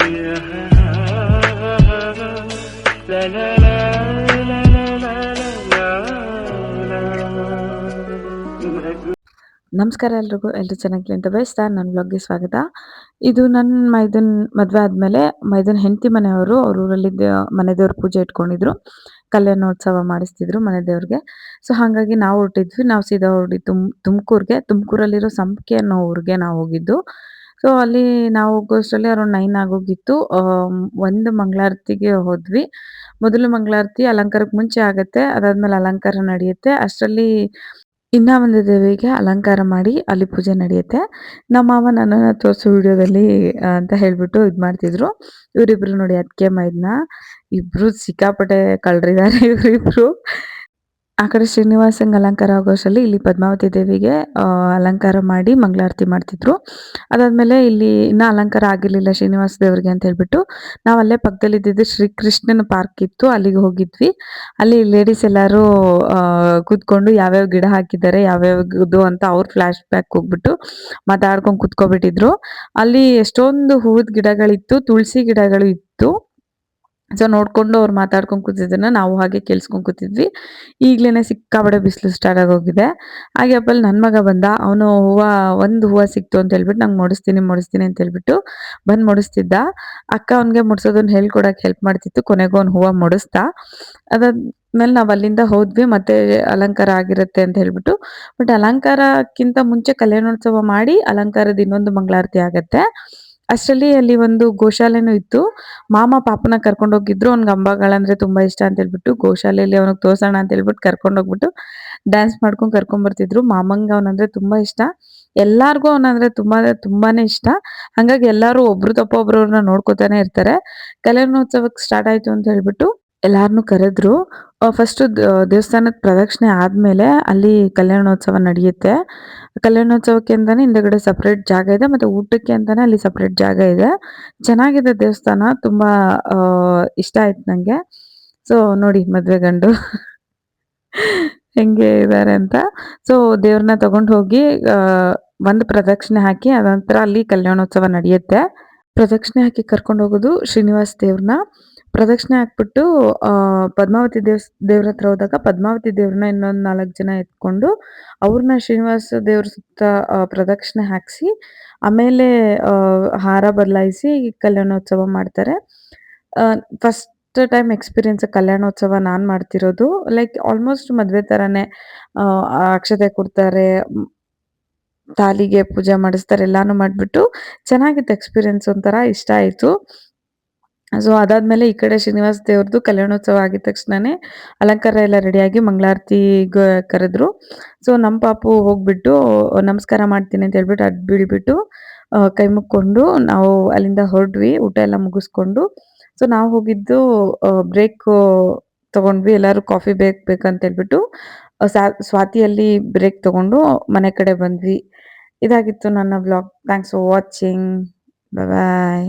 ನಮಸ್ಕಾರ ಎಲ್ರು ಚೆನ್ನಾಗಿರ್ಲಿ ಅಂತ ಬಯಸ್ತಾ ನನ್ನ ವ್ಲಾಗ್ಗೆ ಸ್ವಾಗತ. ಇದು ನನ್ನ ಮೈದನ್ ಮದುವೆ ಆದಮೇಲೆ ಮೈದನ್ ಹೆಂಡತಿ ಮನೆಯವರು ಅವ್ರ ಊರಲ್ಲಿ ಮನೆ ದೇವ್ರ ಪೂಜೆ ಇಟ್ಕೊಂಡಿದ್ರು. ಕಲ್ಯಾಣೋತ್ಸವ ಮಾಡಿಸ್ತಿದ್ರು ಮನೆ ದೇವ್ರಿಗೆ. ಸೊ ಹಾಗಾಗಿ ನಾವು ಹೊರಟಿದ್ವಿ. ನಾವು ಸೀದಾ ಹೊರಡಿ ತುಮಕೂರಿಗೆ. ತುಮಕೂರಲ್ಲಿರೋ ಸಂಪಿಗೆ ಅನ್ನೋ ಊರಿಗೆ ನಾವು ಹೋಗಿದ್ದು. ಸೊ ಅಲ್ಲಿ ನಾವು ಹೋಗೋಷ್ಟರಲ್ಲಿ ಅರೌಂಡ್ 9 ಆಗೋಗಿತ್ತು. ಒಂದು ಮಂಗಳಾರತಿಗೆ ಹೋದ್ವಿ. ಮೊದಲು ಮಂಗಳಾರತಿ ಅಲಂಕಾರಕ್ಕೆ ಮುಂಚೆ ಆಗುತ್ತೆ. ಅದಾದ್ಮೇಲೆ ಅಲಂಕಾರ ನಡೆಯುತ್ತೆ. ಅಷ್ಟರಲ್ಲಿ ಇನ್ನ ಒಂದು ದೇವಿಗೆ ಅಲಂಕಾರ ಮಾಡಿ ಅಲ್ಲಿ ಪೂಜೆ ನಡೆಯುತ್ತೆ. ನಮ್ಮ ಮಾವ ನನ್ನನ್ನ ತೋರಿಸೋ ವಿಡಿಯೋದಲ್ಲಿ ಅಂತ ಹೇಳ್ಬಿಟ್ಟು ಇದು ಮಾಡ್ತಿದ್ರು. ಇವರಿಬ್ರು ನೋಡಿ ಅತ್ತಿಗೆ ಮೈದ್ನ ಇಬ್ರು ಸಿಕ್ಕಾಪಟ್ಟೆ ಕಳ್ರಿದ್ದಾರೆ ಇವರಿಬ್ರು. ಆ ಕಡೆ ಶ್ರೀನಿವಾಸಂಗೆ ಅಲಂಕಾರ ಆಗೋಷ್ಟರಲ್ಲಿ ಇಲ್ಲಿ ಪದ್ಮಾವತಿ ದೇವಿಗೆ ಅಲಂಕಾರ ಮಾಡಿ ಮಂಗಳಾರತಿ ಮಾಡ್ತಿದ್ರು. ಅದಾದ್ಮೇಲೆ ಇಲ್ಲಿ ಇನ್ನೂ ಅಲಂಕಾರ ಆಗಿರಲಿಲ್ಲ ಶ್ರೀನಿವಾಸ ದೇವರಿಗೆ ಅಂತ ಹೇಳ್ಬಿಟ್ಟು ನಾವು ಅಲ್ಲೇ ಪಕ್ಕದಲ್ಲಿ ಇದ್ದಿದ್ದು ಶ್ರೀಕೃಷ್ಣನ ಪಾರ್ಕ್ ಇತ್ತು, ಅಲ್ಲಿಗೆ ಹೋಗಿದ್ವಿ. ಅಲ್ಲಿ ಲೇಡೀಸ್ ಎಲ್ಲರೂ ಕೂತ್ಕೊಂಡು ಯಾವ್ಯಾವ ಗಿಡ ಹಾಕಿದ್ದಾರೆ ಯಾವ್ಯಾವ್ದು ಅಂತ ಅವ್ರ ಫ್ಲಾಶ್ ಬ್ಯಾಕ್ ಹೋಗ್ಬಿಟ್ಟು ಮಾತಾಡ್ಕೊಂಡು ಕೂತ್ಕೊಬಿಟ್ಟಿದ್ರು. ಅಲ್ಲಿ ಎಷ್ಟೊಂದು ಹೂವಿನ ಗಿಡಗಳಿತ್ತು, ತುಳಸಿ ಗಿಡಗಳು ಇತ್ತು. ಸೊ ನೋಡ್ಕೊಂಡು ಅವ್ರು ಮಾತಾಡ್ಕೊಂಡು ಕೂತಿದ್ದನ್ನ ನಾವು ಹಾಗೆ ಕೇಳಿಸ್ಕೊಂಡು ಕೂತಿದ್ವಿ. ಈಗ್ಲೇನೆ ಸಿಕ್ಕಾಪಟ್ಟೆ ಬಿಸಿಲು ಸ್ಟಾರ್ಟ್ ಆಗೋಗಿದೆ. ಹಾಗೆ ಅಪ್ಪಲ್ಲಿ ನನ್ನ ಮಗ ಬಂದ. ಅವನು ಒಂದು ಹೂವು ಸಿಕ್ತು ಅಂತ ಹೇಳ್ಬಿಟ್ಟು ನಂಗೆ ಮುಡಿಸ್ತೀನಿ ಅಂತ ಹೇಳ್ಬಿಟ್ಟು ಬಂದು ಮುಡಿಸ್ತಿದ್ದ. ಅಕ್ಕ ಅವನಿಗೆ ಮುಡ್ಸೋದನ್ನ ಹೇಳ್ಕೊಡಕ್ಕೆ ಹೆಲ್ಪ್ ಮಾಡ್ತಿತ್ತು. ಕೊನೆಗೂ ಅವ್ನು ಹೂವು ಮುಡಿಸ್ದ. ಅದಾದ್ಮೇಲೆ ನಾವು ಅಲ್ಲಿಂದ ಹೋದ್ವಿ. ಮತ್ತೆ ಅಲಂಕಾರ ಆಗಿರುತ್ತೆ ಅಂತ ಹೇಳ್ಬಿಟ್ಟು. ಬಟ್ ಅಲಂಕಾರಕ್ಕಿಂತ ಮುಂಚೆ ಕಲ್ಯಾಣೋತ್ಸವ ಮಾಡಿ ಅಲಂಕಾರದ ಇನ್ನೊಂದು ಮಂಗಳಾರತಿ ಆಗತ್ತೆ. ಅಷ್ಟರಲ್ಲಿ ಅಲ್ಲಿ ಒಂದು ಗೋಶಾಲೆನೂ ಇತ್ತು. ಮಾಮ ಪಾಪನ ಕರ್ಕೊಂಡು ಹೋಗಿದ್ರು. ಅವ್ನಿಗೆ ಅಂಬಾಗಳಂದ್ರೆ ತುಂಬಾ ಇಷ್ಟ ಅಂತ ಹೇಳ್ಬಿಟ್ಟು ಗೋಶಾಲೆಯಲ್ಲಿ ಅವನಿಗೆ ತೋರ್ಸೋಣ ಅಂತ ಹೇಳ್ಬಿಟ್ಟು ಕರ್ಕೊಂಡು ಹೋಗ್ಬಿಟ್ಟು ಡ್ಯಾನ್ಸ್ ಮಾಡ್ಕೊಂಡು ಕರ್ಕೊಂಡ್ಬರ್ತಿದ್ರು. ಮಾಮಂಗೆ ಅವನಂದ್ರೆ ತುಂಬಾ ಇಷ್ಟ. ಎಲ್ಲಾರ್ಗೂ ಅವನಂದ್ರೆ ತುಂಬಾನೇ ಇಷ್ಟ. ಹಂಗಾಗಿ ಎಲ್ಲರೂ ಒಬ್ರು ತಪ್ಪ ಒಬ್ರವ್ರನ್ನ ನೋಡ್ಕೋತಾನೆ ಇರ್ತಾರೆ. ಕಲ್ಯಾಣೋತ್ಸವಕ್ಕೆ ಸ್ಟಾರ್ಟ್ ಆಯ್ತು ಅಂತ ಹೇಳ್ಬಿಟ್ಟು ಎಲ್ಲಾರನ್ನೂ ಕರೆದ್ರು. ಫಸ್ಟು ದೇವಸ್ಥಾನದ ಪ್ರದಕ್ಷಿಣೆ ಆದಮೇಲೆ ಅಲ್ಲಿ ಕಲ್ಯಾಣೋತ್ಸವ ನಡೆಯುತ್ತೆ. ಕಲ್ಯಾಣೋತ್ಸವಕ್ಕೆ ಅಂತಾನೆ ಹಿಂದೆಗಡೆ ಸಪ್ರೇಟ್ ಜಾಗ ಇದೆ, ಮತ್ತು ಊಟಕ್ಕೆ ಅಂತಾನೆ ಅಲ್ಲಿ ಸಪ್ರೇಟ್ ಜಾಗ ಇದೆ. ಚೆನ್ನಾಗಿದೆ ದೇವಸ್ಥಾನ, ತುಂಬ ಇಷ್ಟ ಆಯ್ತು ನನಗೆ. ಸೊ ನೋಡಿ ಮದುವೆ ಗಂಡು ಹೆಂಗೆ ಇದ್ದಾರೆ ಅಂತ. ಸೊ ದೇವ್ರನ್ನ ತಗೊಂಡು ಹೋಗಿ ಒಂದು ಪ್ರದಕ್ಷಿಣೆ ಹಾಕಿ ಅದಂತರ ಅಲ್ಲಿ ಕಲ್ಯಾಣೋತ್ಸವ ನಡೆಯುತ್ತೆ. ಪ್ರದಕ್ಷಿಣೆ ಹಾಕಿ ಕರ್ಕೊಂಡು ಹೋಗೋದು ಶ್ರೀನಿವಾಸ ದೇವ್ರನ್ನ. ಪ್ರದಕ್ಷಿಣೆ ಹಾಕ್ಬಿಟ್ಟು ಪದ್ಮಾವತಿ ದೇವ್ರ ಹತ್ರ ಹೋದಾಗ ಪದ್ಮಾವತಿ ದೇವ್ರನ್ನ ಇನ್ನೊಂದು 4 ಜನ ಎತ್ಕೊಂಡು ಅವ್ರನ್ನ ಶ್ರೀನಿವಾಸ ದೇವ್ರ ಸುತ್ತ ಪ್ರದಕ್ಷಿಣೆ ಹಾಕಿಸಿ ಆಮೇಲೆ ಹಾರ ಬದಲಾಯಿಸಿ ಕಲ್ಯಾಣೋತ್ಸವ ಮಾಡ್ತಾರೆ. ಫಸ್ಟ್ ಟೈಮ್ ಎಕ್ಸ್ಪೀರಿಯನ್ಸ್ ಕಲ್ಯಾಣೋತ್ಸವ ನಾನು ಮಾಡ್ತಿರೋದು. ಲೈಕ್ ಆಲ್ಮೋಸ್ಟ್ ಮದುವೆ ಥರನೇ ಅಕ್ಷತೆ ಕೊಡ್ತಾರೆ, ತಾಲಿಗೆ ಪೂಜೆ ಮಾಡಿಸ್ತಾರೆ, ಎಲ್ಲಾನು ಮಾಡಿಬಿಟ್ಟು ಚೆನ್ನಾಗಿತ್ತು ಎಕ್ಸ್ಪೀರಿಯನ್ಸ್. ಒಂಥರ ಇಷ್ಟ ಆಯಿತು. ಸೊ ಅದಾದ್ಮೇಲೆ ಈ ಕಡೆ ಶ್ರೀನಿವಾಸ ದೇವ್ರದ್ದು ಕಲ್ಯಾಣೋತ್ಸವ ಆಗಿದ ತಕ್ಷಣನೇ ಅಲಂಕಾರ ಎಲ್ಲ ರೆಡಿಯಾಗಿ ಮಂಗಳಾರತಿಗೆ ಕರೆದ್ರು. ಸೊ ನಮ್ಮ ಪಾಪು ಹೋಗ್ಬಿಟ್ಟು ನಮಸ್ಕಾರ ಮಾಡ್ತೀನಿ ಅಂತ ಹೇಳ್ಬಿಟ್ಟು ಅದು ಬೀಳ್ಬಿಟ್ಟು ಕೈ ಮುಕ್ಕೊಂಡು ನಾವು ಅಲ್ಲಿಂದ ಹೊರಡ್ವಿ ಊಟ ಎಲ್ಲ ಮುಗಿಸ್ಕೊಂಡು. ಸೊ ನಾವು ಹೋಗಿದ್ದು ಬ್ರೇಕ್ ತಗೊಂಡ್ವಿ. ಎಲ್ಲರೂ ಕಾಫಿ ಬೇಕಂತ ಹೇಳ್ಬಿಟ್ಟು ಸ್ವಾತಿಯಲ್ಲಿ ಬ್ರೇಕ್ ತಗೊಂಡು ಮನೆ ಕಡೆ ಬಂದ್ವಿ. ಇದಾಗಿತ್ತು ನನ್ನ vlog. Thanks for watching. Bye.